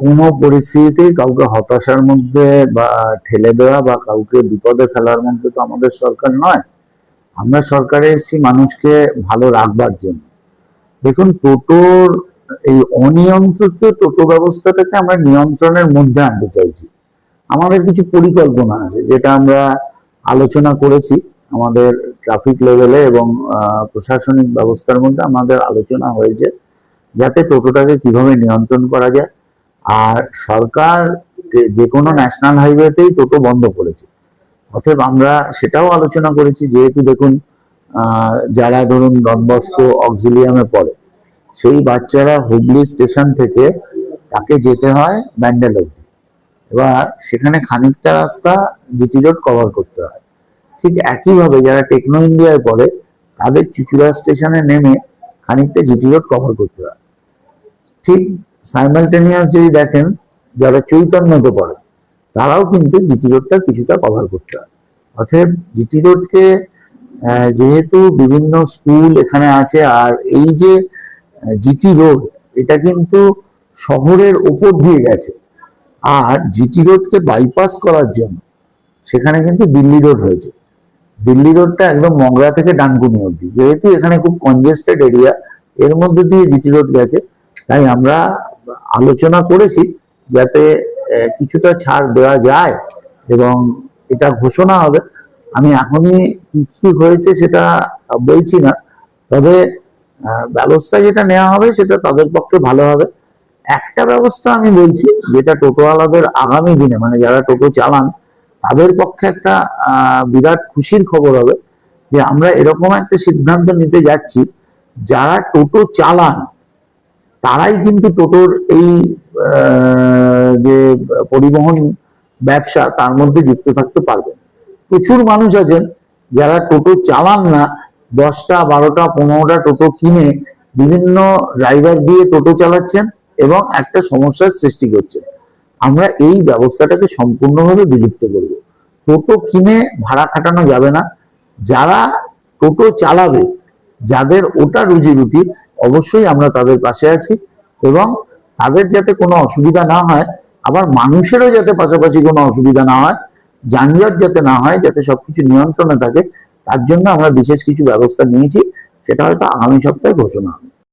কোনো পরিস্থিতিতে কাউকে হতাশার মধ্যে বা ঠেলে দেওয়া বা কাউকে বিপদে ফেলার মধ্যে তো আমাদের সরকার নয়। আমরা সরকারে এসেছি মানুষকে ভালো রাখবার জন্য। দেখুন, টোটোর এই অনিয়ন্ত্রিত টোটো ব্যবস্থাটাকে আমরা নিয়ন্ত্রণের মধ্যে আনতে চাইছি। আমাদের কিছু পরিকল্পনা আছে, যেটা আমরা আলোচনা করেছি আমাদের ট্রাফিক লেভেলে এবং প্রশাসনিক ব্যবস্থার মধ্যে আমাদের আলোচনা হয়েছে, যাতে টোটোটাকে কিভাবে নিয়ন্ত্রণ করা যায়। আর সরকার যে কোনো ন্যাশনাল হাইওয়েতেই টোটো বন্ধ করেছে। অতএব আমরা সেটাও আলোচনা করেছি, যেহেতু দেখুন যারা ধরুন ডন বস্কো অক্সিলিয়ামে পড়ে, সেই বাচ্চারা হুগলি স্টেশন থেকে তাকে যেতে হয় ব্যান্ডেল অব্দি। এবার সেখানে খানিকটা রাস্তা জিটি রোড কভার করতে হয়। ঠিক একইভাবে যারা টেকনো ইন্ডিয়ায় পড়ে, তাদের চুচুড়া স্টেশনে নেমে খানিকটা জিটি রোড কভার করতে হয়। ঠিক সাইমালটেনিয়াস যদি দেখেন, যারা চৈতন্যতে পড়ে, তারাও কিন্তু জিটি রোডটা কিছুটা কভার করতে হয়। অতএব জিটি রোডকে যেহেতু বিভিন্ন স্কুল এখানে আছে, আর এই যে জিটি রোড, এটা কিন্তু শহরের ওপর দিয়ে গেছে, আর জিটি রোডকে বাইপাস করার জন্য সেখানে কিন্তু দিল্লি রোড হয়েছে। দিল্লি রোডটা একদম মগরা থেকে ডানকুনি অব্দি, যেহেতু এখানে খুব কনজেস্টেড এরিয়া, এর মধ্যে দিয়ে জিটি রোড গেছে। তাই আমরা আলোচনা করেছি যাতে কিছুটা ছাড় দেওয়া যায়, এবং এটা ঘোষণা হবে। আমি এখনই কি কি হয়েছে সেটা বলছি না, তবে ব্যবস্থা যেটা নেওয়া হবে সেটা তাদের পক্ষে ভালো হবে। একটা ব্যবস্থা আমি বলছি, যেটা টোটোওয়ালাদের আগামী দিনে, মানে যারা টোটো চালান, তাদের পক্ষে একটা বিরাট খুশির খবর হবে, যে আমরা এরকম একটা সিদ্ধান্ত নিতে যাচ্ছি, যারা টোটো চালান তারাই কিন্তু টোটোর এই যে পরিবহন ব্যবসা, তার মধ্যে যুক্ত থাকতে পারবেন। প্রচুর মানুষ আছেন যারা টোটো চালান না, 10টা 12টা 15টা টোটো কিনে বিভিন্ন ড্রাইভার দিয়ে টোটো চালাচ্ছেন এবং একটা সমস্যার সৃষ্টি করছেন। আমরা এই ব্যবস্থাটাকে সম্পূর্ণভাবে বিলুপ্ত করব। টোটো কিনে ভাড়া খাটানো যাবে না। যারা টোটো চালাবে, যাদের ওটা রুজি রুটি, অবশ্যই আমরা তাদের পাশে আছি, এবং তাদের যাতে কোনো অসুবিধা না হয়, আবার মানুষেরও যাতে পাশাপাশি কোনো অসুবিধা না হয়, যানজট যাতে না হয়, যাতে সবকিছু নিয়ন্ত্রণে থাকে, তার জন্য আমরা বিশেষ কিছু ব্যবস্থা নিয়েছি। সেটা হয়তো আগামী সপ্তাহে ঘোষণা হবে।